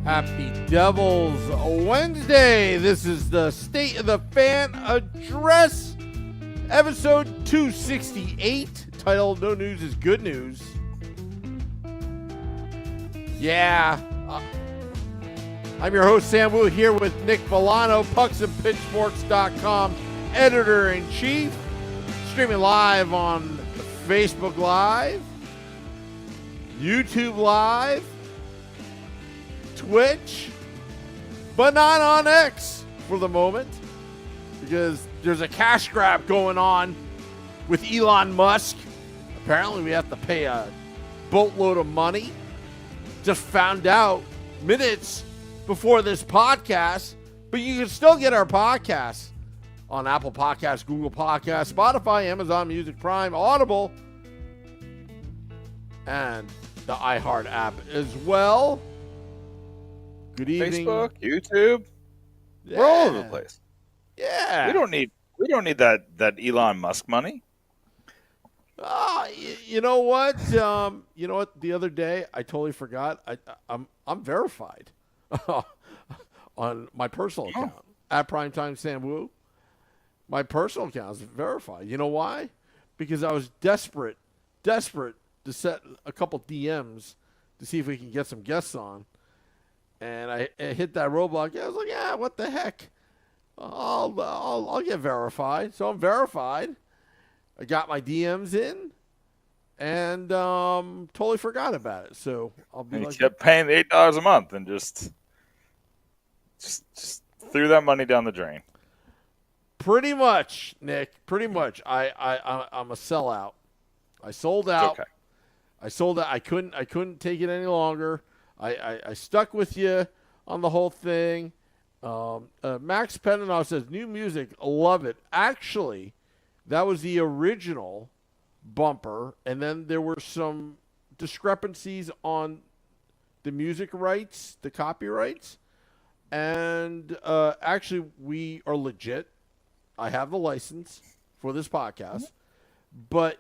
Happy Devils Wednesday. This is the State of the Fan Address, episode 268, titled No News is Good News. Yeah, I'm your host, Sam Wu, here with Nick Villano, pucksandpitchforks.com, editor-in-chief, streaming live on Facebook Live, YouTube Live, Twitch, but not on X for the moment, because there's a cash grab going on with Elon Musk. Apparently we have to pay a boatload of money. Just found out minutes before this podcast, but you can still get our podcasts on Apple Podcasts, Google Podcasts, Spotify, Amazon Music, Prime, Audible, and the iHeart app as well. Good evening. Facebook, YouTube. Yeah. We're all over the place. Yeah. We don't need that Elon Musk money. You know what? The other day I totally forgot. I'm verified on my personal account at Primetime Sam Wu. My personal account is verified. You know why? Because I was desperate to set a couple DMs to see if we can get some guests on. And I hit that roadblock. I was like, yeah, what the heck? I'll get verified. So I'm verified. I got my DMs in, and totally forgot about it. So I'll be And like, you kept paying $8 a month and just threw that money down the drain. pretty much, Nick. Pretty much. I'm a sellout. I sold out. Okay. I sold out. I couldn't take it any longer. I stuck with you on the whole thing. Max Peninoff says, new music, love it. Actually, that was the original bumper, and then there were some discrepancies on the music rights, the copyrights, and actually we are legit. I have the license for this podcast, but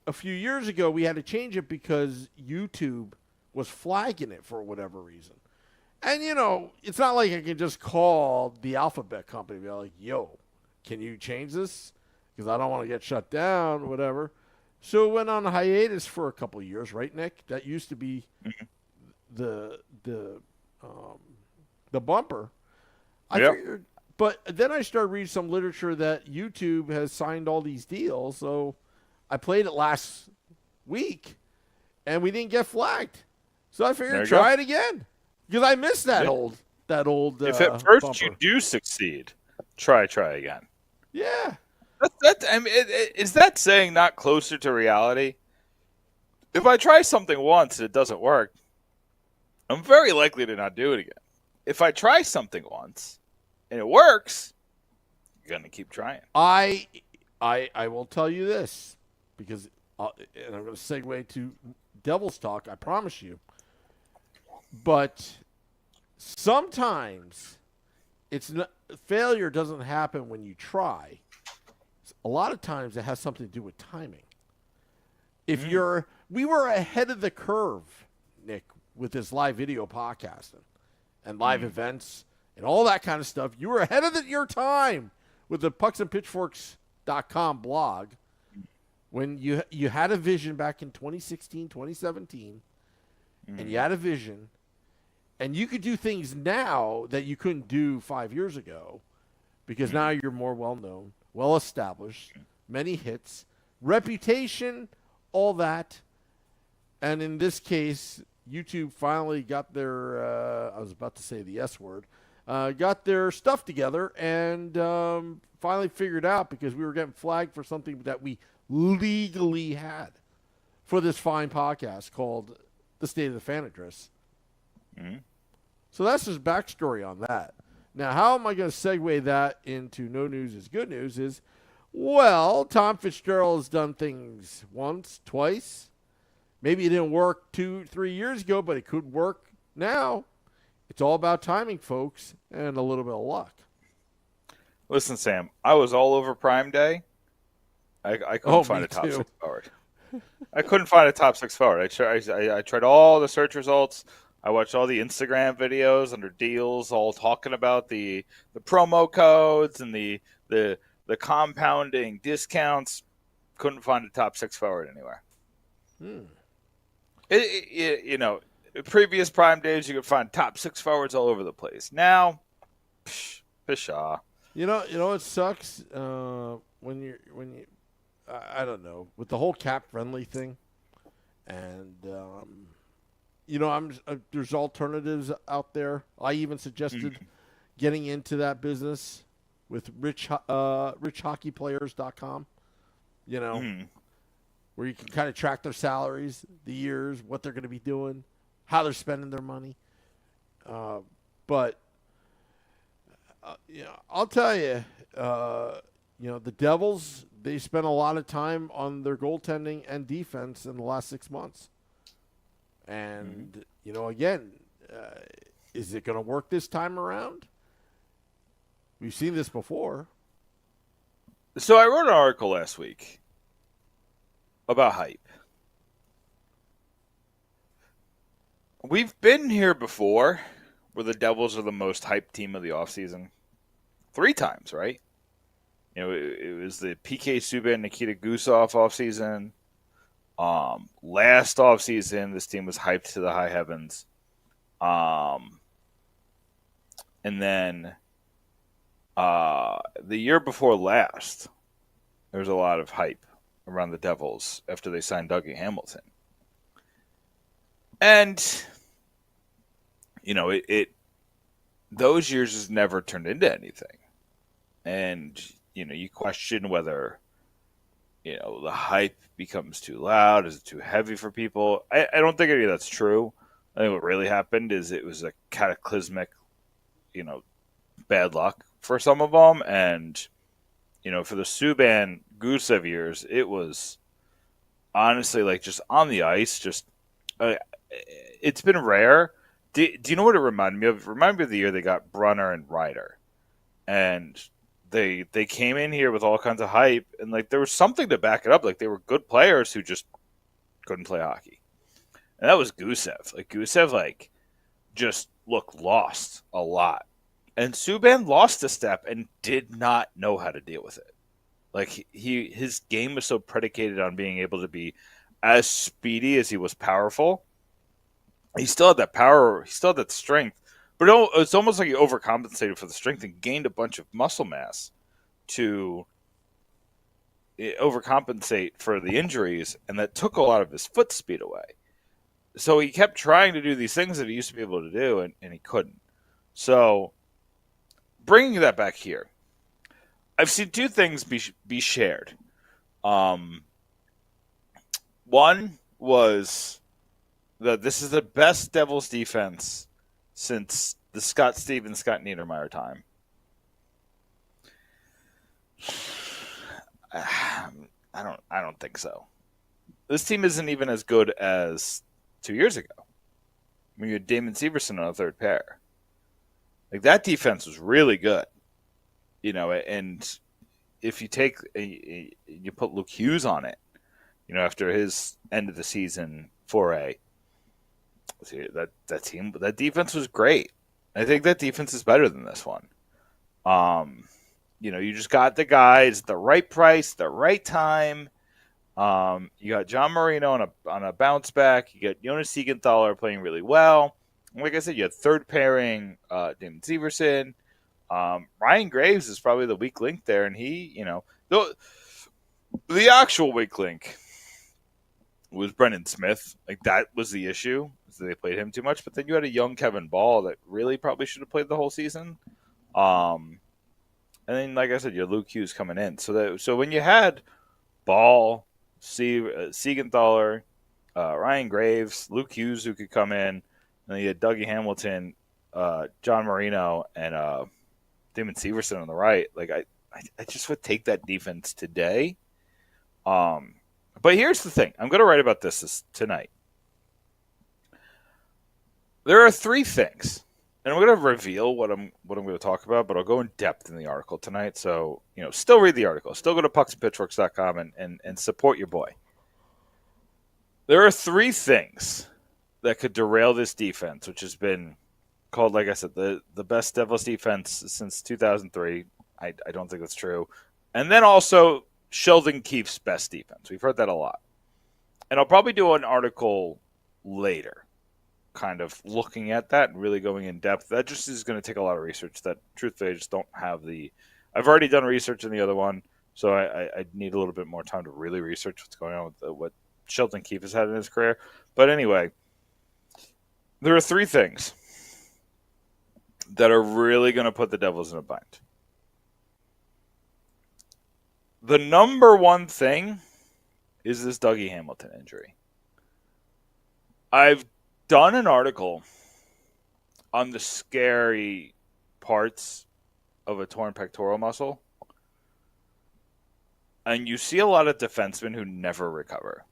a few years ago we had to change it because YouTube was flagging it for whatever reason. And, it's not like I can just call the Alphabet company and be like, yo, can you change this? Because I don't want to get shut down, whatever. So it went on a hiatus for a couple of years, right, Nick? That used to be the bumper. I figured, but then I started reading some literature that YouTube has signed all these deals. So I played it last week, and we didn't get flagged. So I figured try it again because I missed that old. If at first bumper. you do succeed, try again. Yeah. Is that saying not closer to reality? If I try something once and it doesn't work, I'm very likely to not do it again. If I try something once and it works, you're gonna keep trying. I will tell you this because, and I'm going to segue to Devil's Talk. I promise you. But sometimes failure doesn't happen when you try. A lot of times it has something to do with timing. We were ahead of the curve, Nick, with this live video podcasting and live events and all that kind of stuff. You were ahead of your time with the pucksandpitchforks.com blog when you had a vision back in 2016, 2017, and you had a vision. And you could do things now that you couldn't do 5 years ago because now you're more well-known, well-established, many hits, reputation, all that. And in this case, YouTube finally got their, I was about to say the S word, got their stuff together and finally figured out because we were getting flagged for something that we legally had for this fine podcast called The State of the Fan Address. So that's his backstory on that. Now, how am I going to segue that into no news is good news is, well, Tom Fitzgerald has done things once, twice. Maybe it didn't work 2-3 years ago, but it could work now. It's all about timing, folks, and a little bit of luck. Listen, Sam, I was all over Prime Day. I couldn't find a top six forward. I couldn't find a top six forward. I tried all the search results, I watched all the Instagram videos under deals, all talking about the promo codes and the compounding discounts. Couldn't find a top 6 forward anywhere. Previous prime days you could find top 6 forwards all over the place. Now, pshaw. You know it sucks when you I don't know, with the whole cap friendly thing, and there's alternatives out there. I even suggested getting into that business with richhockeyplayers.com. Where you can kind of track their salaries, the years, what they're going to be doing, how they're spending their money. But I'll tell you, the Devils, they spent a lot of time on their goaltending and defense in the last 6 months. And, again, is it going to work this time around? We've seen this before. So I wrote an article last week about hype. We've been here before where the Devils are the most hyped team of the offseason. 3 times, right? It was the PK Subban, Nikita Gusev offseason. Last offseason, this team was hyped to the high heavens. And then the year before last, there was a lot of hype around the Devils after they signed Dougie Hamilton. And, those years has never turned into anything. And, you question whether, the hype becomes too loud. Is it too heavy for people? I don't think any of that's true. I think what really happened is it was a cataclysmic, bad luck for some of them. And, for the Subban Gusev years, it was honestly like just on the ice, it's been rare. Do you know what it reminded me of? It reminded me of the year they got Brunner and Ryder. And they came in here with all kinds of hype, and there was something to back it up. They were good players who just couldn't play hockey. And that was Gusev. Gusev just looked lost a lot. And Subban lost a step and did not know how to deal with it. His game was so predicated on being able to be as speedy as he was powerful. He still had that power. He still had that strength. But it's almost like he overcompensated for the strength and gained a bunch of muscle mass to overcompensate for the injuries, and that took a lot of his foot speed away. So he kept trying to do these things that he used to be able to do, and he couldn't. So bringing that back here, I've seen 2 things be shared. One was that this is the best Devils defense since the Scott Stevens, Scott Niedermayer time. I don't think so. This team isn't even as good as 2 years ago. You had Damon Severson on a third pair. That defense was really good. And if you take you put Luke Hughes on it, after his end of the season foray, that defense was great. I think that defense is better than this one. You just got the guys at the right price, the right time. You got John Marino on a bounce back. You got Jonas Siegenthaler playing really well. And like I said, you had third pairing Damon Severson. Ryan Graves is probably the weak link there, and he, the actual weak link was Brendan Smith. That was the issue. So they played him too much. But then you had a young Kevin Ball that really probably should have played the whole season. And then, like I said, you had Luke Hughes coming in. So when you had Ball, Siegenthaler, Ryan Graves, Luke Hughes who could come in, and then you had Dougie Hamilton, John Marino, and Damon Severson on the right. I just would take that defense today. But here's the thing. I'm going to write about this tonight. There are 3 things, and I'm going to reveal what I'm going to talk about, but I'll go in depth in the article tonight. So, still read the article. Still go to pucksandpitchforks.com and support your boy. There are 3 things that could derail this defense, which has been called, like I said, the best Devils defense since 2003. I don't think that's true. And then also Sheldon Keefe's best defense. We've heard that a lot. And I'll probably do an article later, kind of looking at that and really going in depth. That just is going to take a lot of research that, truthfully, I just don't have the... I've already done research in the other one, so I need a little bit more time to really research what's going on with what Sheldon Keefe has had in his career. But anyway, there are three things that are really going to put the Devils in a bind. The number one thing is this Dougie Hamilton injury. I've done an article on the scary parts of a torn pectoral muscle, and you see a lot of defensemen who never recover.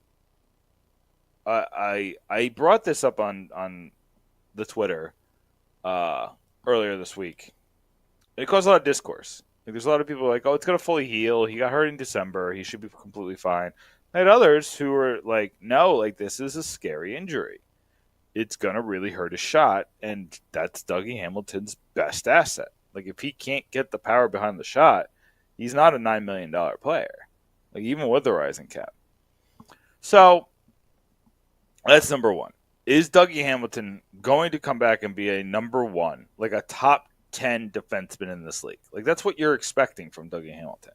I brought this up on the Twitter earlier this week. It caused a lot of discourse. Like, there's a lot of people like, oh, it's going to fully heal. He got hurt in December. He should be completely fine. I had others who were like, no, like, this is a scary injury. It's going to really hurt his shot, and that's Dougie Hamilton's best asset. Like, if he can't get the power behind the shot, he's not a $9 million player, like, even with the rising cap. So that's number one. Is Dougie Hamilton going to come back and be a number one, like a top 10 defenseman in this league? Like, that's what you're expecting from Dougie Hamilton.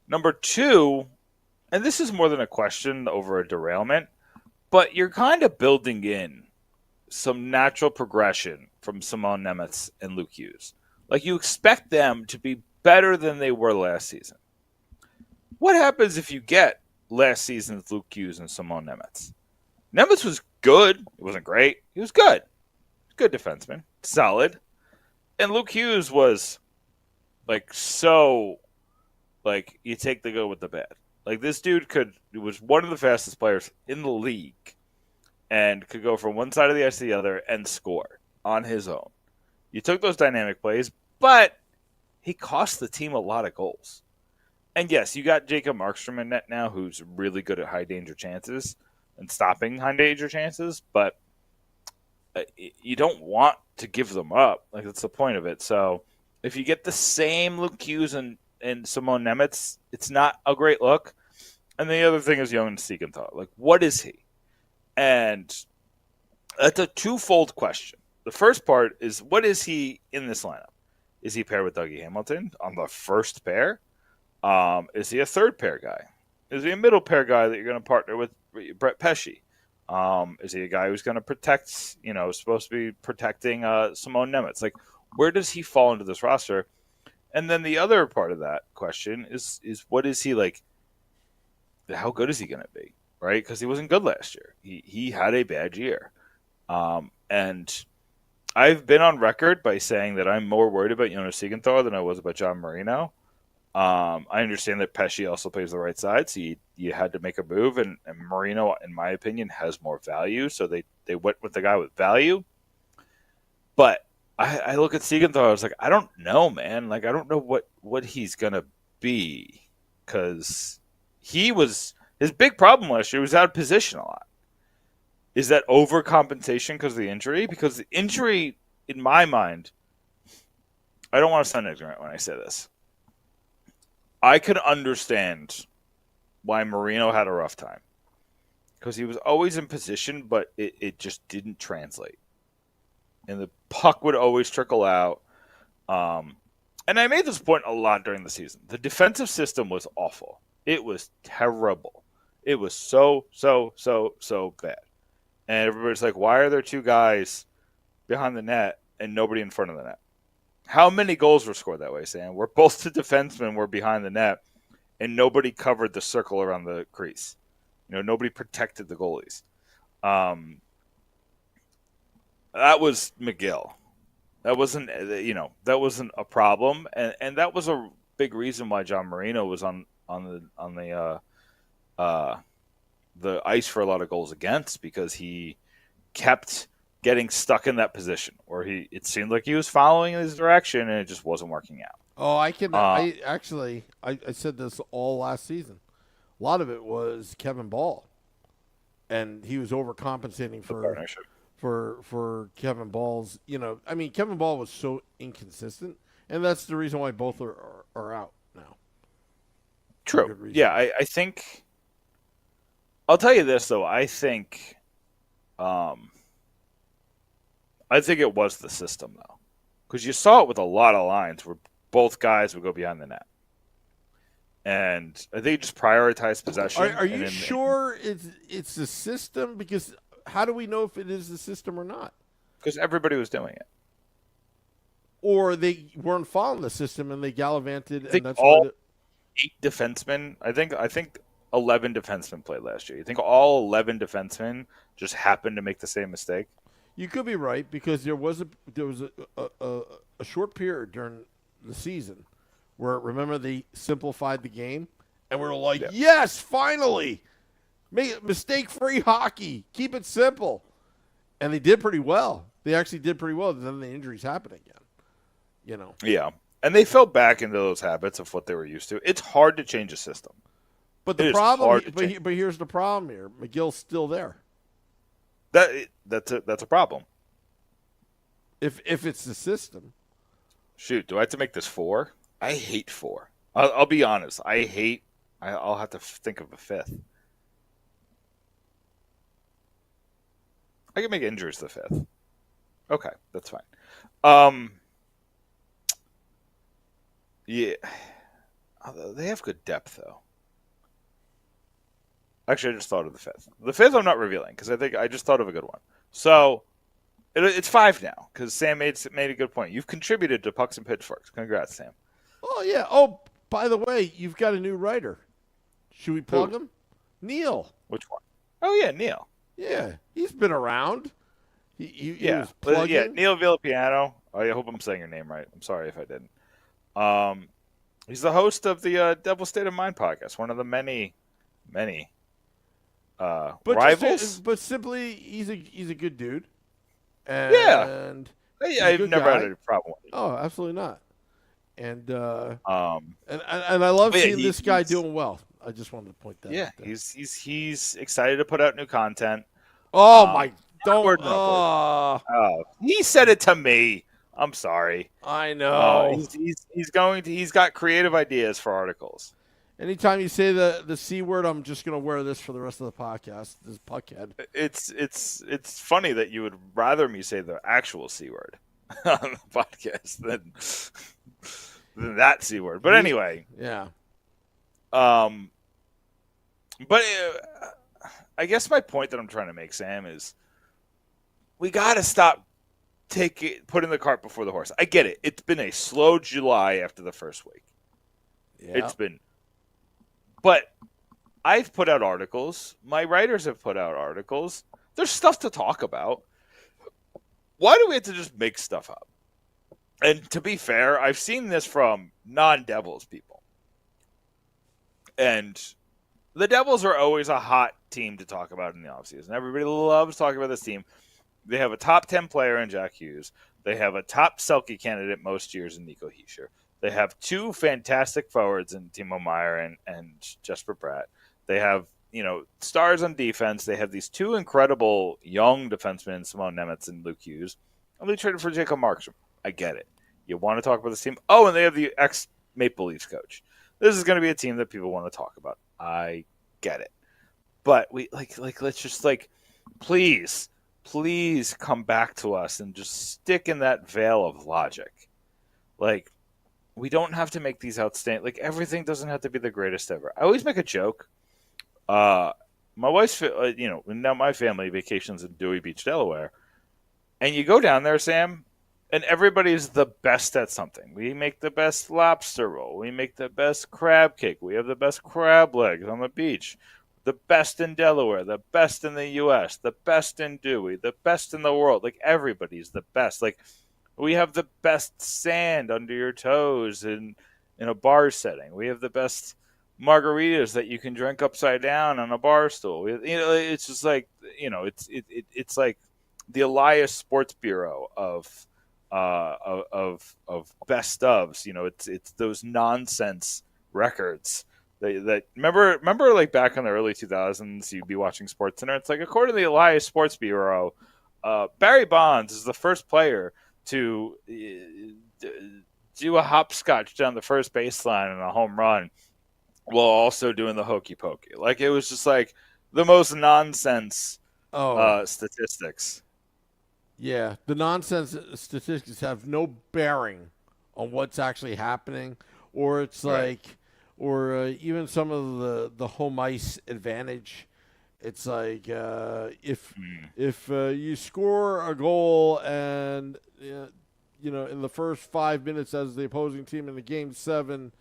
Number two, and this is more than a question over a derailment, but you're kind of building in some natural progression from Simon Nemeth and Luke Hughes. Like, you expect them to be better than they were last season. What happens if you get last season's Luke Hughes and Simon Nemeth? Nemeth was good. It wasn't great. He was good. Good defenseman. Solid. And Luke Hughes was, like, so, like, you take the good with the bad. Like, this dude was one of the fastest players in the league and could go from one side of the ice to the other and score on his own. You took those dynamic plays, but he cost the team a lot of goals. And yes, you got Jacob Markstrom in net now, who's really good at high danger chances and stopping high danger chances, but you don't want to give them up. Like, that's the point of it. So if you get the same Luke Hughes and Simon Nemeth, it's not a great look. And the other thing is Jonas Siegenthaler. Like, what is he? And that's a twofold question. The first part is, what is he in this lineup? Is he paired with Dougie Hamilton on the first pair? Is he a third pair guy? Is he a middle pair guy that you're going to partner with Brett Pesce? Is he a guy who's going to protect, supposed to be protecting Simon Nemeth? Like, where does he fall into this roster? And then the other part of that question is what is he like? How good is he going to be? Right? Because he wasn't good last year. He had a bad year. And I've been on record by saying that I'm more worried about Jonas Siegenthaler than I was about John Marino. I understand that Pesce also plays the right side, so you had to make a move, and Marino, in my opinion, has more value, so they went with the guy with value. But I look at Siegenthaler, I was like, I don't know, man. Like, I don't know what he's going to be, because his big problem last year was out of position a lot. Is that overcompensation because of the injury? Because the injury, in my mind, I don't want to sound ignorant when I say this. I could understand why Marino had a rough time. Because he was always in position, but it just didn't translate. And the puck would always trickle out. And I made this point a lot during the season. The defensive system was awful. It was terrible. It was so bad. And everybody's like, why are there two guys behind the net and nobody in front of the net? How many goals were scored that way, Sam? Where both the defensemen were behind the net and nobody covered the circle around the crease. Nobody protected the goalies. That was McGill. That wasn't a problem. And that was a big reason why John Marino was on the ice for a lot of goals against, because he kept getting stuck in that position where it seemed like he was following his direction and it just wasn't working out. Oh, I said this all last season. A lot of it was Kevin Ball. and he was overcompensating The partnership. for Kevin Ball's. I mean, Kevin Ball was so inconsistent, and that's the reason why both are out now. True. Yeah, I think. I'll tell you this though. I think it was the system though, because you saw it with a lot of lines where both guys would go behind the net, and I think you just prioritize possession. Are you sure it's the system? Because how do we know if it is the system or not? Because everybody was doing it, or they weren't following the system and they gallivanted. I think and that's all why 8 defensemen. I think 11 defensemen played last year. You think all 11 defensemen just happened to make the same mistake? You could be right, because there was a short period during the season where, remember, they simplified the game, and we were like, yes, finally, make mistake-free hockey, keep it simple, and they did pretty well. They actually did pretty well. Then the injuries happened again. Yeah, and they fell back into those habits of what they were used to. It's hard to change a system, but the problem, but here's the problem here: McGill's still there. That's a problem. If it's the system. Shoot, do I have to make this 4? I hate 4. I'll be honest. I'll have to think of a 5th. I can make injuries the 5th. Okay, that's fine. Yeah, they have good depth though. Actually, I just thought of the 5th. The 5th I'm not revealing because I just thought of a good one. So it's 5 now because Sam made a good point. You've contributed to Pucks and Pitchforks. Congrats, Sam. Oh yeah. Oh, by the way, you've got a new writer. Should we plug him? Neil. Which one? Oh yeah, Neil. Yeah, he's been around. He was Neil Villapiano. I hope I'm saying your name right. I'm sorry if I didn't. He's the host of the Devil State of Mind podcast, one of the many rivals. But simply, he's a good dude. And I've never had a problem with it. Oh, absolutely not. And I love seeing this guy doing well. I just wanted to point that out. Yeah, he's excited to put out new content. Oh my! Don't. He said it to me. I'm sorry. I know. He's got creative ideas for articles. Anytime you say the C word, I'm just going to wear this for the rest of the podcast. This puckhead. It's funny that you would rather me say the actual C word on the podcast than that C word. But anyway. Yeah. But I guess my point that I'm trying to make, Sam, is we got to stop putting the cart before the horse. I get it. It's been a slow July after the first week. Yeah. It's been. But I've put out articles. My writers have put out articles. There's stuff to talk about. Why do we have to just make stuff up? And to be fair, I've seen this from non-Devils people. And the Devils are always a hot team to talk about in the offseason. Everybody loves talking about this team. They have a top 10 player in Jack Hughes. They have a top Selke candidate most years in Nico Hischier. They have 2 fantastic forwards in Timo Meier and Jesper Bratt. They have, stars on defense. They have these 2 incredible young defensemen, Simone Nemetz and Luke Hughes. And they traded for Jacob Markstrom. I get it. You want to talk about this team? Oh, and they have the ex-Maple Leafs coach. This is going to be a team that people want to talk about. I get it. But we let's just please come back to us and just stick in that veil of logic. We don't have to make these outstanding. Everything doesn't have to be the greatest ever. I always make a joke. My wife's, now my family vacations in Dewey Beach, Delaware. And you go down there, Sam, and everybody's the best at something. We make the best lobster roll. We make the best crab cake. We have the best crab legs on the beach. The best in Delaware, the best in the U.S., the best in Dewey, the best in the world. Everybody's the best. We have the best sand under your toes in a bar setting. We have the best margaritas that you can drink upside down on a bar stool. It's just it's like the Elias Sports Bureau of best ofs. It's those nonsense records That remember like back in the early 2000s, you'd be watching SportsCenter. It's like, according to the Elias Sports Bureau, Barry Bonds is the first player to do a hopscotch down the first baseline and a home run while also doing the hokey pokey. Like, it was just like the most nonsense Oh, statistics. yeah. The nonsense statistics have no bearing on what's actually happening, or it's Right. like, or even some of the home ice advantage. It's like Mm. if you score a goal and in the first 5 minutes as the opposing team in the game seven,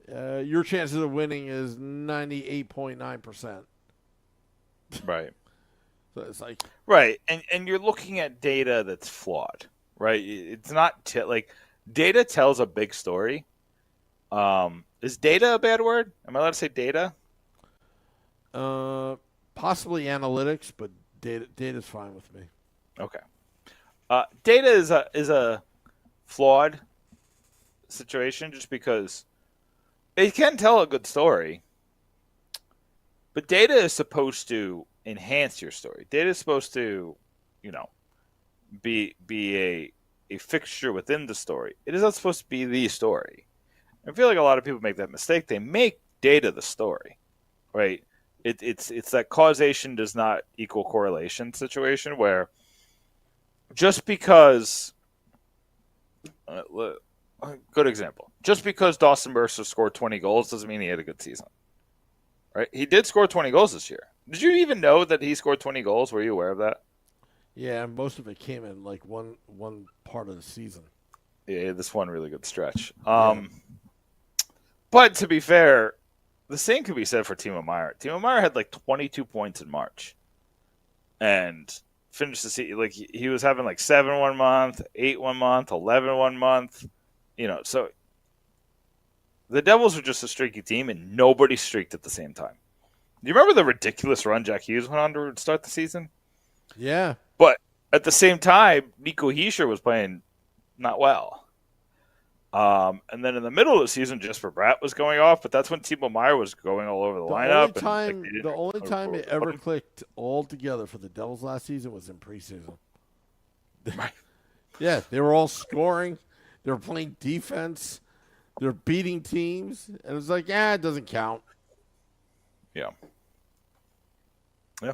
your chances of winning is 98.9%. Right. So it's like, Right. And you're looking at data that's flawed, right? It's not like data tells a big story. Is data a bad word? Am I allowed to say data? uh, possibly analytics, but data's fine with me. Okay. Data is a flawed situation just because it can tell a good story, but data is supposed to enhance your story. Data is supposed to, you know, be a fixture within the story. It is not supposed to be the story. I feel like a lot of people make that mistake. They make data the story, right? It's that causation does not equal correlation situation where just because uh, good example, just because Dawson Mercer scored 20 goals doesn't mean he had a good season, right? He did score 20 goals this year. Did you even know that he scored 20 goals? Were you aware of that? Yeah, most of it came in like one part of the season. Yeah, this one really good stretch. Yeah. But to be fair, the same could be said for Timo Meyer. Timo Meyer had like 22 points in March and finished the season like he was having like 7 one month, 8 one month, 11 one month. So the Devils were just a streaky team, and nobody streaked at the same time. Do you remember the ridiculous run Jack Hughes went on to start the season? Yeah. But at the same time, Nico Hischier was playing not well. And then in the middle of the season, Jesper Bratt was going off, but that's when Timo Meyer was going all over the lineup, and like they The didn't only know time what it was ever going. clicked all together for the Devils last season was in preseason. Right. Yeah, they were all scoring. They were playing defense. They're beating teams, and it was like, it doesn't count. Yeah. Yeah.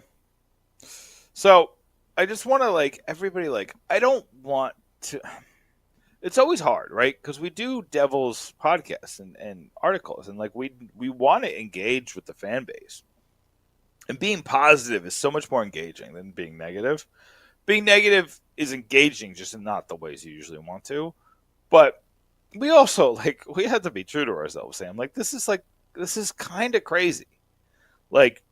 So I just want to like everybody like I don't want to. It's always hard, right? Because we do Devils podcasts and articles, and like we want to engage with the fan base. And being positive is so much more engaging than being negative. Being negative is engaging, just in not the ways you usually want to. But we also like we have to be true to ourselves, Sam. This is kind of crazy. Like,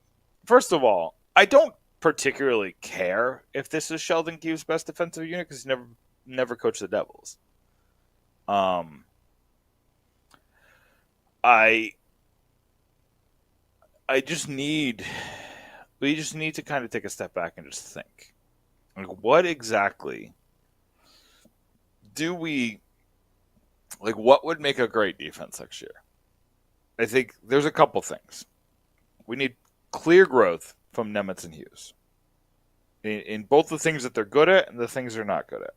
first of all, I don't particularly care if this is Sheldon Keefe's best defensive unit because he never coached the Devils. Um, I I just need we just need to kind of take a step back and just think, like, what exactly do we like? What would make a great defense next year? I think there's a couple things. We need clear growth from Nemitz and Hughes in both the things that they're good at and the things they're not good at.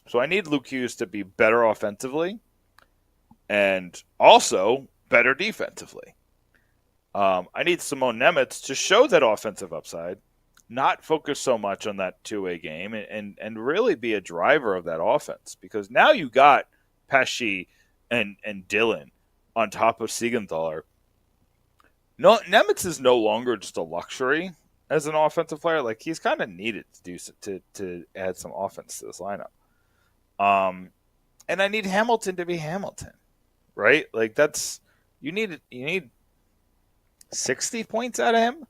So I need Luke Hughes to be better offensively and also better defensively. I need Simone Nemitz to show that offensive upside, not focus so much on that two-way game, and really be a driver of that offense. Because now you got Pesci and Dylan on top of Siegenthaler. No, Nemitz is no longer just a luxury as an offensive player. Like, he's kind of needed to add some offense to this lineup. And I need Hamilton to be Hamilton, right? Like, you need 60 points out of him.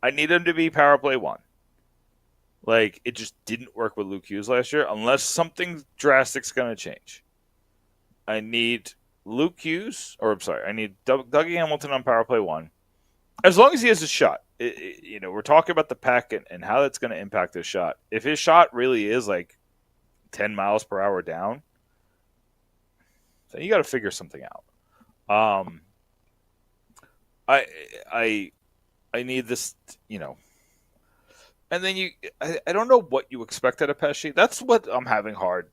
I need him to be power play 1. Like, it just didn't work with Luke Hughes last year unless something drastic's going to change. I need Luke Hughes, or I'm sorry, I need Dougie Hamilton on power play 1. As long as he has a shot. We're talking about the pack and how that's going to impact his shot. If his shot really is like 10 miles per hour down, then you got to figure something out. I I I need this, you know. And then I don't know what you expect out of Pesci. That's what I'm having a hard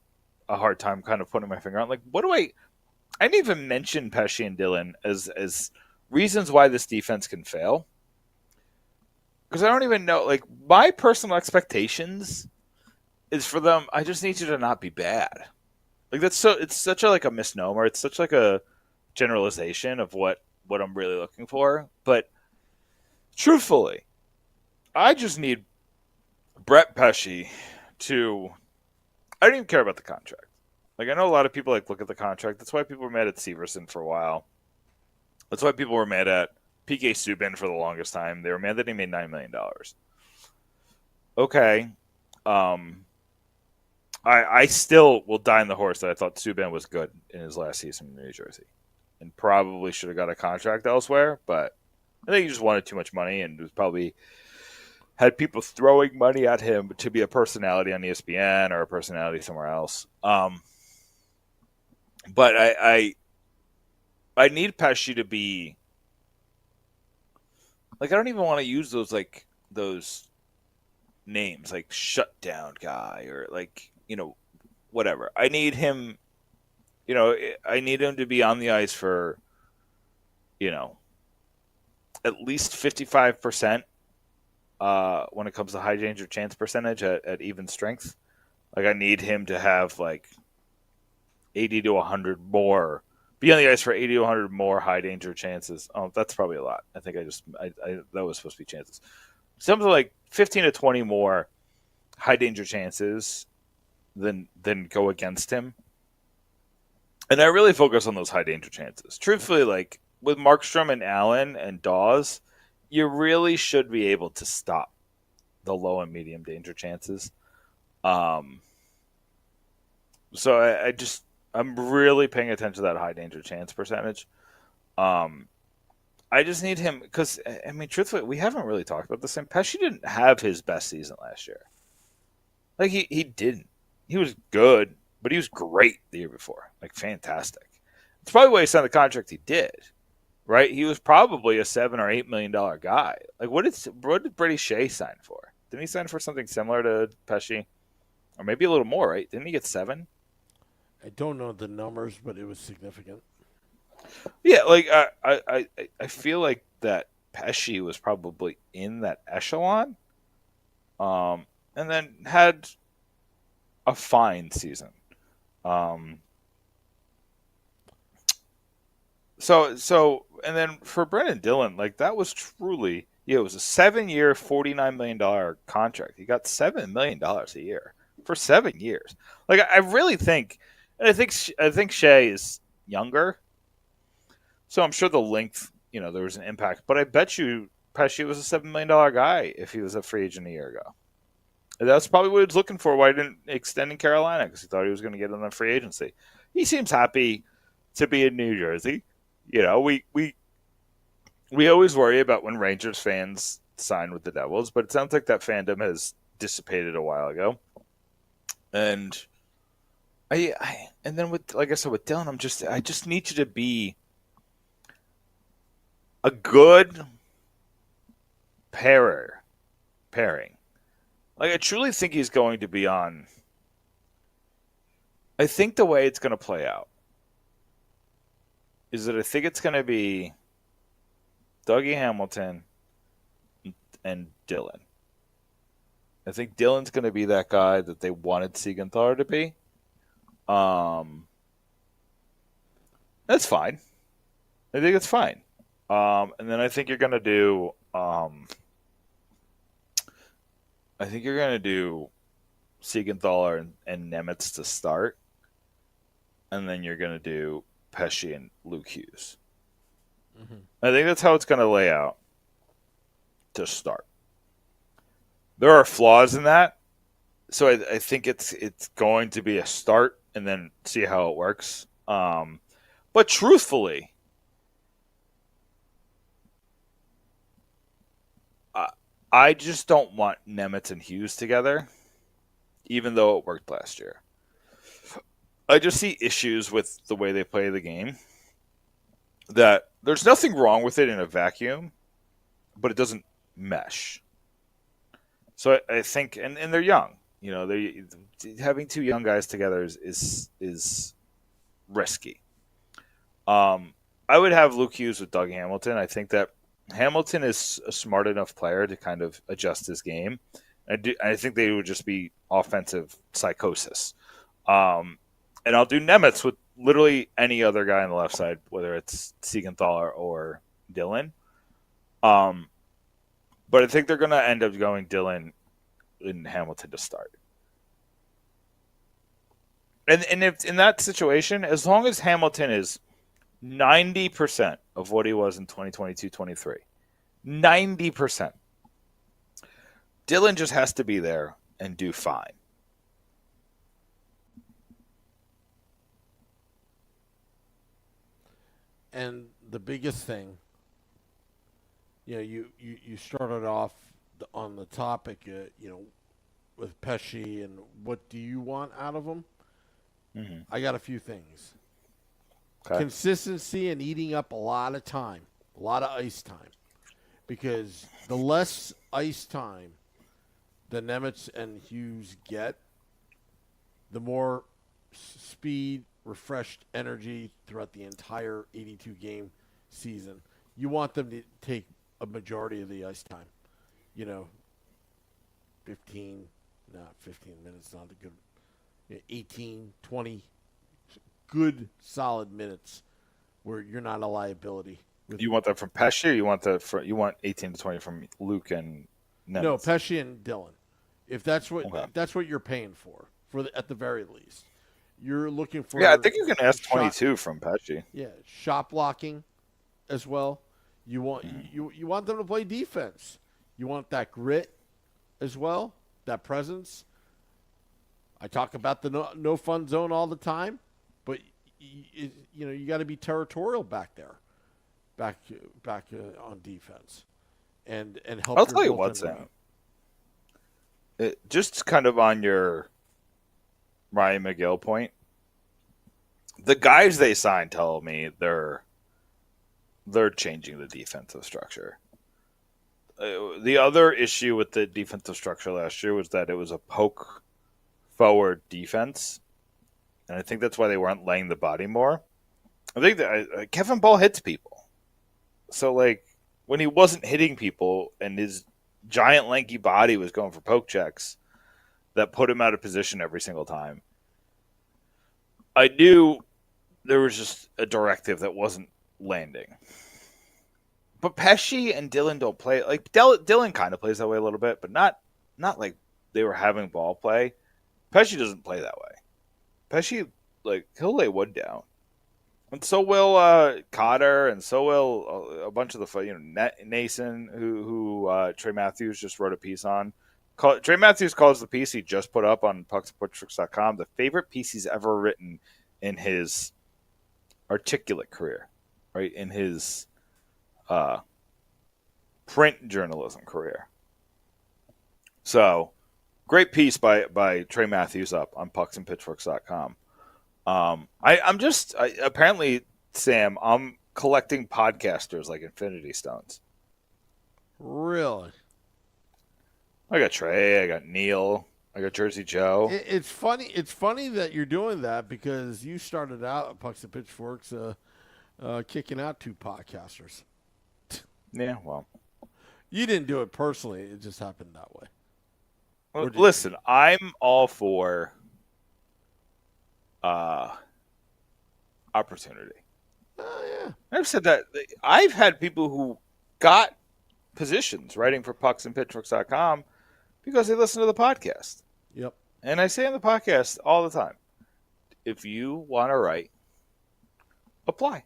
time kind of putting my finger on. Like, what do I didn't even mention Pesci and Dillon as reasons why this defense can fail. Because I don't even know, like, my personal expectations is for them, I just need you to not be bad. Like, it's such a, like, a misnomer. It's such, like, a generalization of what I'm really looking for. But truthfully, I just need Brett Pesci to, I don't even care about the contract. Like, I know a lot of people, like, look at the contract. That's why people were mad at Severson for a while. That's why people were mad at PK Subban for the longest time. They were mad that he made $9 million. Okay. I still will die on the horse that I thought Subban was good in his last season in New Jersey and probably should have got a contract elsewhere, but I think he just wanted too much money and was probably had people throwing money at him to be a personality on ESPN or a personality somewhere else. But I need Pesci to be like, I don't even want to use those names like shutdown guy or like, whatever. I need him, I need him to be on the ice for, at least 55% when it comes to high danger chance percentage at even strength. Like, I need him to have like 80 to 100 more, be on the ice for 80 to 100 more high danger chances. Oh, that's probably a lot. I think I that was supposed to be chances. Something like 15 to 20 more high danger chances than go against him. And I really focus on those high danger chances. Truthfully, like with Markstrom and Allen and Dawes, you really should be able to stop the low and medium danger chances. So I'm really paying attention to that high danger chance percentage. I just need him because, I mean, truthfully, we haven't really talked about this. And Pesci didn't have his best season last year. Like, he didn't. He was good, but he was great the year before. Like, fantastic. It's probably why he signed the contract he did, right? He was probably a $7 or $8 million guy. Like, what did Brady Shea sign for? Didn't he sign for something similar to Pesci? Or maybe a little more, right? Didn't he get 7? I don't know the numbers, but it was significant. Yeah, like I feel like that Pesci was probably in that echelon, and then had a fine season. And then for Brendan Dillon, like that was truly, it was a 7-year, $49 million contract. He got $7 million a year for 7 years. Like I really think, and I think Shea is younger. So I'm sure the length, there was an impact. But I bet you Pesci was a $7 million guy if he was a free agent a year ago. And that's probably what he was looking for. Why he didn't extend in Carolina? Because he thought he was going to get on a free agency. He seems happy to be in New Jersey. We always worry about when Rangers fans sign with the Devils, but it sounds like that fandom has dissipated a while ago. And and then with, like I said, with Dylan, I just need you to be a good pairing. Like, I truly think he's going to be on. I think the way it's going to play out is that I think it's going to be Dougie Hamilton and Dylan. I think Dylan's going to be that guy that they wanted Siegenthaler to be. That's fine. I think it's fine. And then I think you're going to do Siegenthaler and Nemitz to start. And then you're going to do Pesci and Luke Hughes. Mm-hmm. I think that's how it's going to lay out to start. There are flaws in that. So I think it's going to be a start and then see how it works. But truthfully, I just don't want Nemitz and Hughes together, even though it worked last year. I just see issues with the way they play the game. that there's nothing wrong with it in a vacuum, but it doesn't mesh. So I think, and they're young. They having two young guys together is risky. I would have Luke Hughes with Doug Hamilton. I think that Hamilton is a smart enough player to kind of adjust his game. I think they would just be offensive psychosis. And I'll do Nemitz with literally any other guy on the left side, whether it's Siegenthaler or Dylan. But I think they're going to end up going Dylan and Hamilton to start. And if in that situation, as long as Hamilton is 90% of what he was in 2022-23, 90%, Dylan just has to be there and do fine. And the biggest thing, you started off on the topic, with Pesci and what do you want out of him? Mm-hmm. I got a few things. Okay. Consistency and eating up a lot of time, a lot of ice time. Because the less ice time the Nemitz and Hughes get, the more speed, refreshed energy throughout the entire 82-game season. You want them to take a majority of the ice time. 15 minutes, not a good 18, 20 good, solid minutes where you're not a liability. You want that from Pesci, or you want 18 to 20 from Luke and Nemitz? No, Pesci and Dylan. If that's what you're paying for at the very least. You're looking for. Yeah, I think you can ask 22 from Pesci. Yeah, shot blocking as well. You want you want them to play defense. You want that grit as well, that presence. I talk about the no fun zone all the time, but you got to be territorial back there, back on defense, and help. I'll tell you what, Sam. Just kind of on your Ryan McGill point, the guys they signed tell me they're changing the defensive structure. The other issue with the defensive structure last year was that it was a poke forward defense, and I think that's why they weren't laying the body more. I think that Kevin Ball hits people, so when he wasn't hitting people and his giant lanky body was going for poke checks that put him out of position every single time, I knew there was just a directive that wasn't landing. But Pesci and Dylan don't play Dylan kind of plays that way a little bit, but not like they were having ball play. Pesci doesn't play that way. Pesci, he'll lay wood down, and so will Cotter, and so will a bunch of the Nason, who Trey Matthews just wrote a piece on. Trey Matthews calls the piece he just put up on pucksandpushtricks.com the favorite piece he's ever written in his articulate career, right? In his print journalism career. So, great piece by Trey Matthews up on pucksandpitchforks.com. Apparently, Sam, I'm collecting podcasters like Infinity Stones. Really? I got Trey, I got Neil, I got Jersey Joe. It's funny. It's funny that you're doing that because you started out at Pucks and Pitchforks kicking out two podcasters. Yeah, well. You didn't do it personally. It just happened that way. Well, listen, I'm all for opportunity. Oh, yeah. I've said that. I've had people who got positions writing for pucksandpitchforks.com because they listen to the podcast. Yep. And I say on the podcast all the time, if you want to write, apply.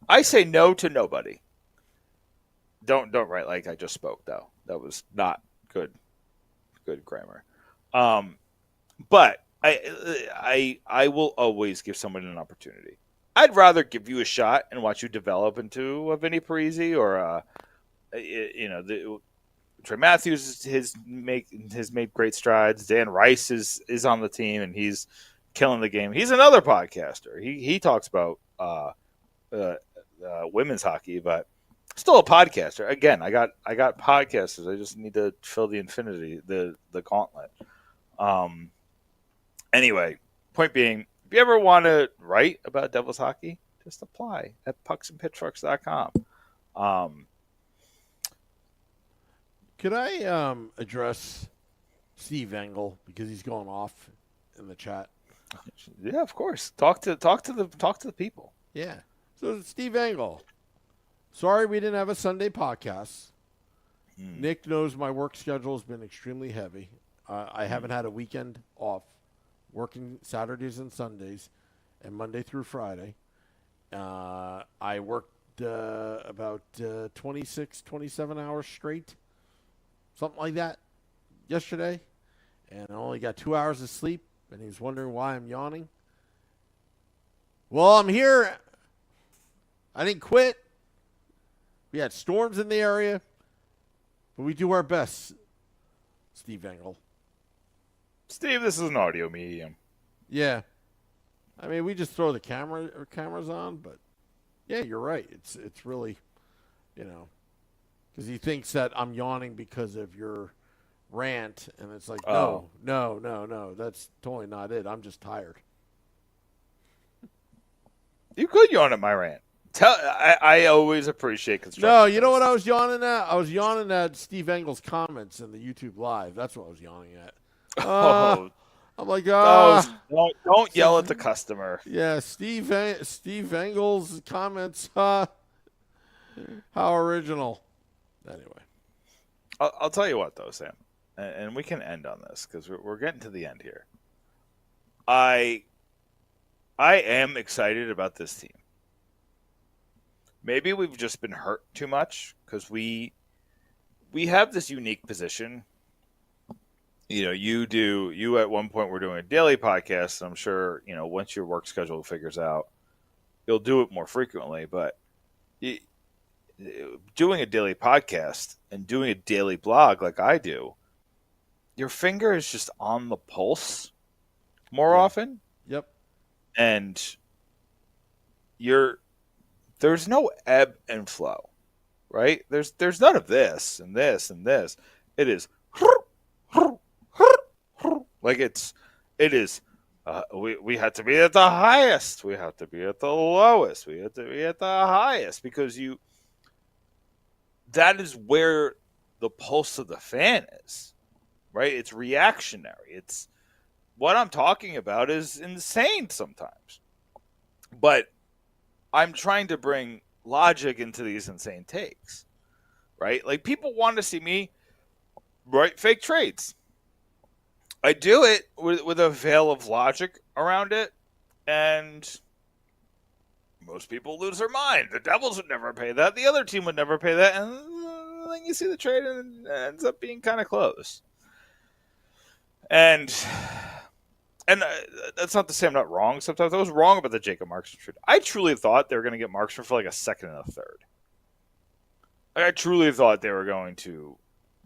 I say no to nobody. Don't write like I just spoke, though. That was not good grammar. But I will always give someone an opportunity. I'd rather give you a shot and watch you develop into a Vinny Parisi or Trey Matthews has made great strides. Dan Rice is on the team and he's killing the game. He's another podcaster. He talks about women's hockey, but still a podcaster. Again, I got podcasters. I just need to fill the gauntlet. Anyway, point being, if you ever want to write about Devils hockey, just apply at pucksandpitchforks.com. Could I address Steve Engel because he's going off in the chat? Yeah, of course. Talk to the people. Yeah. So Steve Engel, sorry we didn't have a Sunday podcast. Nick knows my work schedule has been extremely heavy. I haven't had a weekend off, working Saturdays and Sundays, and Monday through Friday. I worked about 26, 27 hours straight, something like that, yesterday, and I only got 2 hours of sleep, and he's wondering why I'm yawning. Well, I'm here. I didn't quit. We had storms in the area, but we do our best, Steve Engel. Steve, this is an audio medium. Yeah. I mean, we just throw the cameras on, but yeah, you're right. It's really, because he thinks that I'm yawning because of your rant, and it's like, no, that's totally not it. I'm just tired. You could yawn at my rant. I always appreciate constructive No, you know what criticism. I was yawning at? I was yawning at Steve Engel's comments in the YouTube Live. That's what I was yawning at. I'm like, don't yell at the customer. Yeah, Steve Engel's comments. How original. Anyway. I'll tell you what, though, Sam, and we can end on this because we're getting to the end here. I am excited about this team. Maybe we've just been hurt too much because we have this unique position. You at one point were doing a daily podcast. And I'm sure, once your work schedule figures out, you'll do it more frequently. But doing a daily podcast and doing a daily blog like I do, your finger is just on the pulse more often. Yep. And there's no ebb and flow, right? There's none of this and this and this. It is like it is. We had to be at the highest. We have to be at the lowest. We have to be at the highest because that is where the pulse of the fan is, right? It's reactionary. It's what I'm talking about is insane sometimes, but I'm trying to bring logic into these insane takes, right? Like people want to see me write fake trades. I do it with a veil of logic around it, and most people lose their mind. The Devils would never pay that. The other team would never pay that, and then you see the trade and it ends up being kind of close. And that's not to say I'm not wrong. Sometimes I was wrong about the Jacob Markstrom trade. I truly thought they were going to get Markstrom for like a second and a third. I truly thought they were going to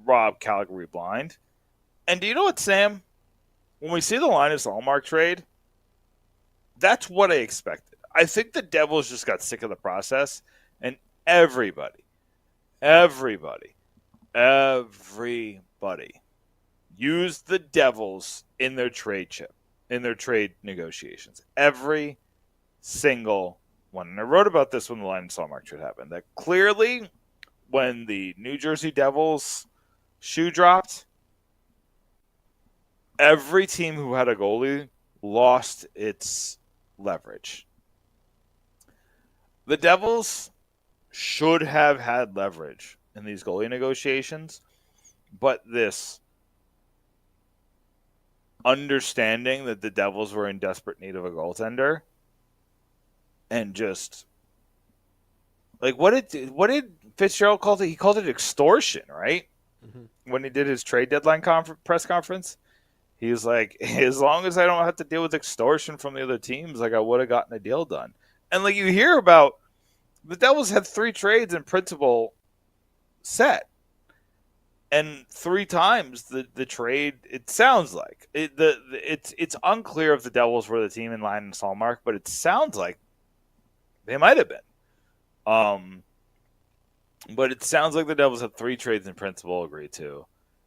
rob Calgary blind. And do you know what, Sam? When we see the Linus Ullmark trade, that's what I expected. I think the Devils just got sick of the process, and everybody used the Devils in their trade chip, in their trade negotiations. Every single one. And I wrote about this when the Linus Ullmark trade happened, that clearly when the New Jersey Devils shoe dropped, every team who had a goalie lost its leverage. The Devils should have had leverage in these goalie negotiations, but this understanding that the Devils were in desperate need of a goaltender and just like what did Fitzgerald call it? He called it extortion, right? Mm-hmm. When he did his trade deadline press conference. He was like, as long as I don't have to deal with extortion from the other teams, like I would have gotten a deal done. And like you hear about, the Devils had 3 trades in principle set. And 3 times the trade, it sounds like. It's unclear if the Devils were the team in line in Ullmark, but it sounds like they might have been. But it sounds like the Devils have 3 trades in principle agreed to,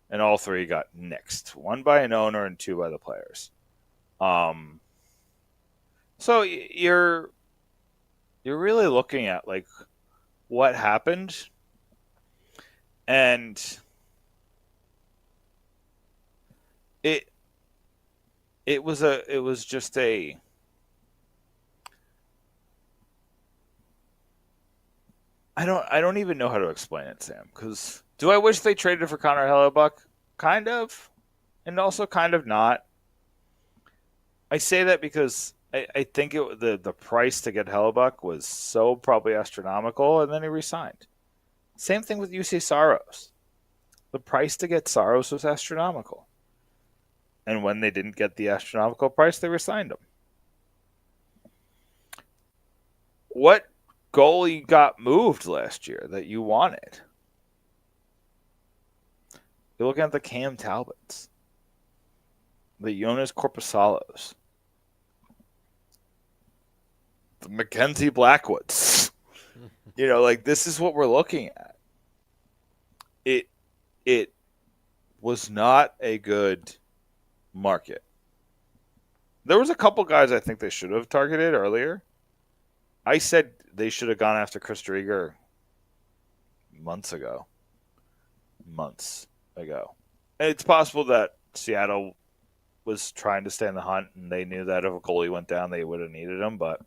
and all 3 got nixed. 1 by an owner and 2 by the players. So you're really looking at like what happened, and it was just a I don't even know how to explain it, Sam, because do I wish they traded for Connor Hellebuck? Kind of, and also kind of not. I say that because I think the price to get Hellebuck was so probably astronomical, and then he resigned. Same thing with UC Saros. The price to get Saros was astronomical. And when they didn't get the astronomical price, they resigned him. What goalie got moved last year that you wanted? You're looking at the Cam Talbots, the Jonas Korpisalos, the Mackenzie Blackwoods. Like this is what we're looking at. It was not a good market. There was a couple guys I think they should have targeted earlier. I said they should have gone after Chris Drieger months ago. And it's possible that Seattle was trying to stay in the hunt, and they knew that if a goalie went down, they would have needed him, but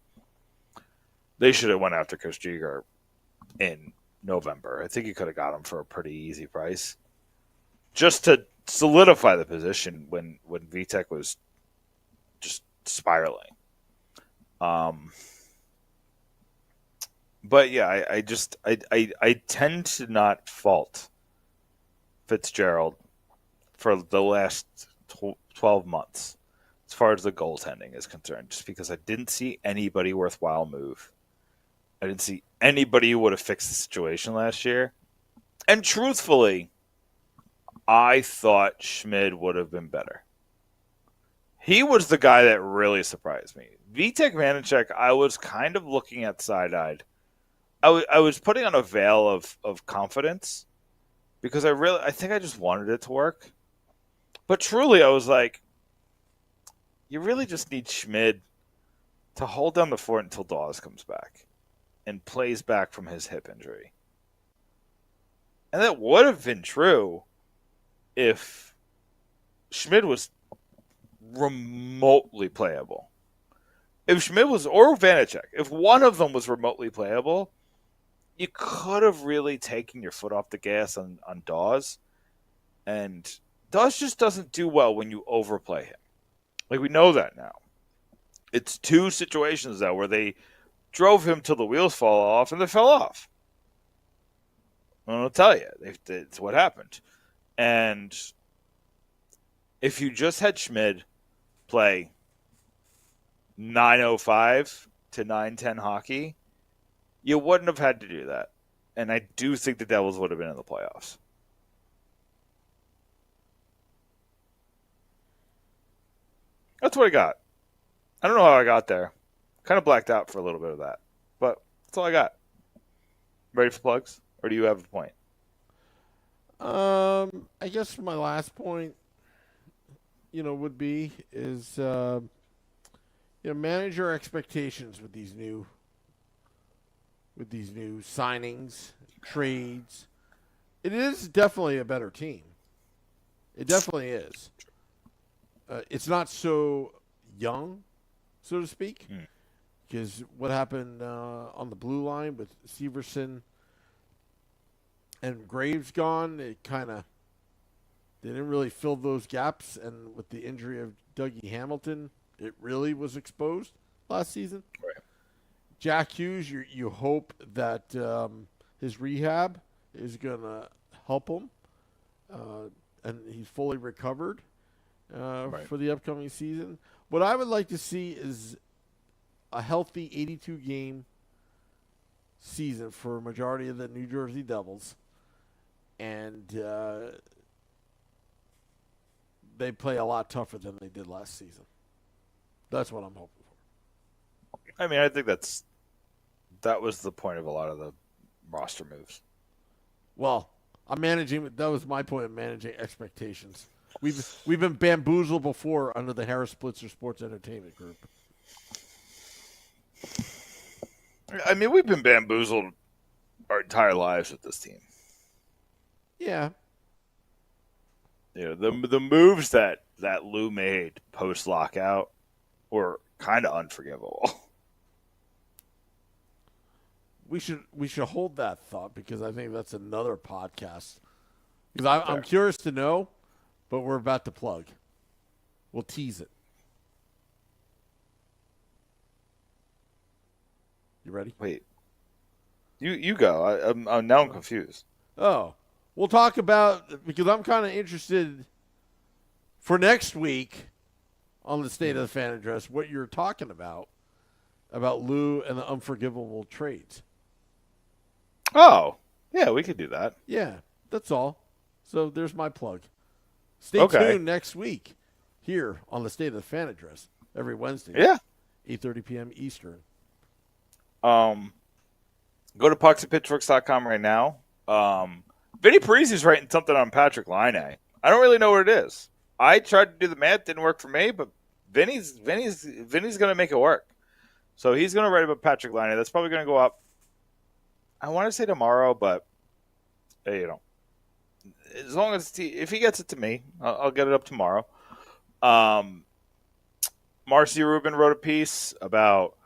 they should have went after Chris Drieger in November. I think you could have got him for a pretty easy price, just to solidify the position when Vitek was just spiraling. But yeah, I tend to not fault Fitzgerald for the last 12 months as far as the goaltending is concerned, just because I didn't see anybody worthwhile move. I didn't see anybody who would have fixed the situation last year. And truthfully, I thought Schmid would have been better. He was the guy that really surprised me. Vitek Vanacek, I was kind of looking at side-eyed. I was putting on a veil of confidence because I think I just wanted it to work. But truly, I was like, you really just need Schmid to hold down the fort until Dawes comes back and plays back from his hip injury. And that would have been true if Schmid was remotely playable. If Schmid was, or Vanacek, if one of them was remotely playable, you could have really taken your foot off the gas on Dawes. And Dawes just doesn't do well when you overplay him. Like, we know that now. It's 2 situations now where they drove him till the wheels fall off, and they fell off. I'll tell you, it's what happened. And if you just had Schmid play 9:05 to 9:10 hockey, you wouldn't have had to do that. And I do think the Devils would have been in the playoffs. That's what I got. I don't know how I got there. Kind of blacked out for a little bit of that. But that's all I got. Ready for plugs? Or do you have a point? I guess my last point, would be is, manage your expectations with these new signings, trades. It is definitely a better team. It definitely is. It's not so young, so to speak, because what happened on the blue line with Severson and Graves gone, they didn't really fill those gaps, and with the injury of Dougie Hamilton, it really was exposed last season. Right. Jack Hughes, you hope that his rehab is going to help him, and he's fully recovered for the upcoming season. What I would like to see is a healthy 82-game season for a majority of the New Jersey Devils, and they play a lot tougher than they did last season. That's what I'm hoping for. I mean, I think that's That was the point of a lot of the roster moves. Well, I'm managing. That was my point of managing expectations. We've been bamboozled before under the Harris Splitzer Sports Entertainment Group. I mean, we've been bamboozled our entire lives with this team. Yeah. You know, the moves that Lou made post lockout were kind of unforgivable. We should hold that thought because I think that's another podcast. Because I'm curious to know, but we're about to plug. We'll tease it. You ready? Wait, you go. Now I'm confused. Oh, we'll talk about because I'm kind of interested for next week on the State of the Fan Address what you're talking about Lou and the unforgivable trades. Oh, yeah, we could do that. Yeah, that's all. So there's my plug. Stay tuned next week here on the State of the Fan Address every Wednesday. Yeah. 8:30 p.m. Eastern. Go to pucksandpitchforks.com right now. Vinny Parisi's writing something on Patrick Laine. I don't really know what it is. I tried to do the math, didn't work for me, but Vinny's going to make it work. So he's going to write about Patrick Laine. That's probably going to go up, I want to say tomorrow, but you know, as long as if he gets it to me, I'll get it up tomorrow. Marcy Rubin wrote a piece about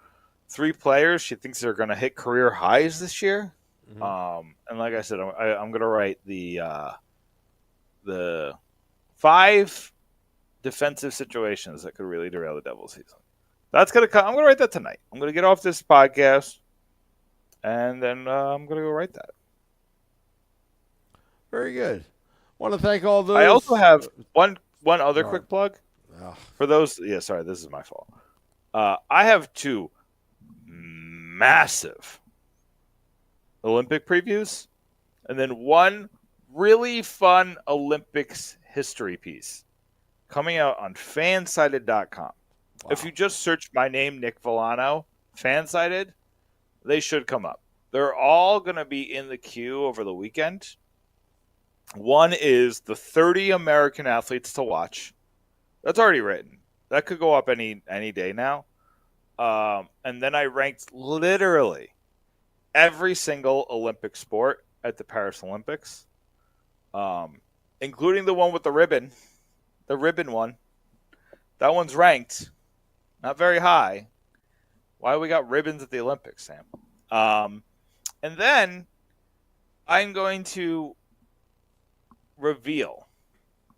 3 players she thinks are going to hit career highs this year. Mm-hmm. And like I said, I'm going to write the 5 defensive situations that could really derail the Devils season. That's going to come. I'm going to write that tonight. I'm going to get off this podcast, and then I'm going to go write that. Very good. Want to thank all those. I also have one other quick plug for those. Yeah, sorry, this is my fault. I have 2 massive Olympic previews, and then 1 really fun Olympics history piece coming out on fansided.com. Wow. If you just search my name, Nick Villano, Fansided, they should come up. They're all going to be in the queue over the weekend. 1 is the 30 American athletes to watch. That's already written. That could go up any day now. And then I ranked literally every single Olympic sport at the Paris Olympics, including the one with the ribbon one. That one's ranked not very high. Why we got ribbons at the Olympics, Sam? And then I'm going to reveal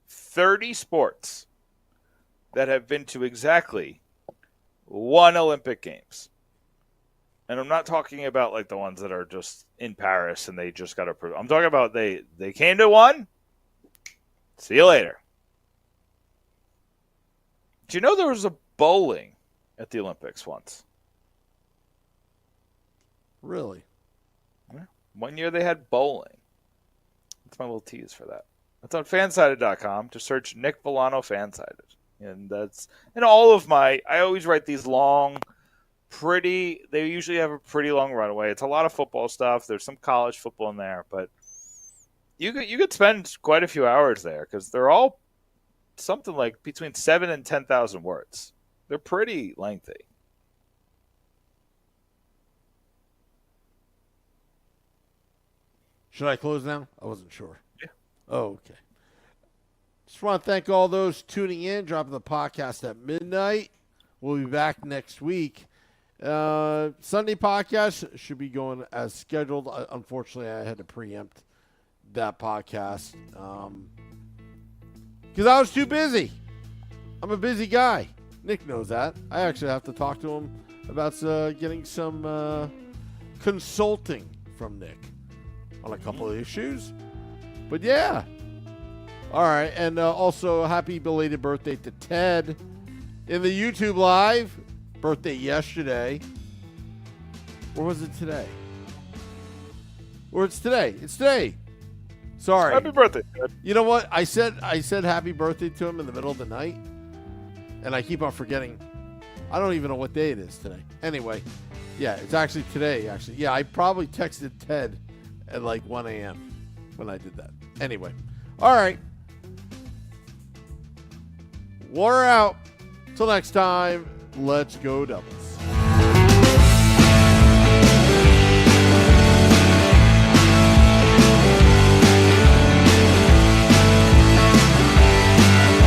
30 sports that have been to exactly 1 Olympic Games. And I'm not talking about like the ones that are just in Paris and they just got approved. I'm talking about they came to 1. See you later. Do you know there was a bowling at the Olympics once? Really? Yeah. 1 year they had bowling. That's my little tease for that. That's on fansided.com. Just search Nick Villano Fansided. And all of I always write these long, they usually have a pretty long runway. It's a lot of football stuff. There's some college football in there, but you could spend quite a few hours there because they're all something like between 7,000 and 10,000 words. They're pretty lengthy. Should I close now? I wasn't sure. Yeah. Oh, okay. Just want to thank all those tuning in, dropping the podcast at midnight. We'll be back next week. Sunday podcast should be going as scheduled. Unfortunately, I had to preempt that podcast because I was too busy. I'm a busy guy. Nick knows that. I actually have to talk to him about getting some consulting from Nick on a couple of issues. But yeah. All right. And also happy belated birthday to Ted in the YouTube Live. Birthday yesterday. Or was it today? Or it's today. It's today. Sorry. Happy birthday, Ted. You know what? I said happy birthday to him in the middle of the night. And I keep on forgetting. I don't even know what day it is today. Anyway, Yeah, it's actually today, actually. Yeah, I probably texted Ted at like 1 a.m. when I did that. Anyway. All right. We're out. Till next time, let's go Devils.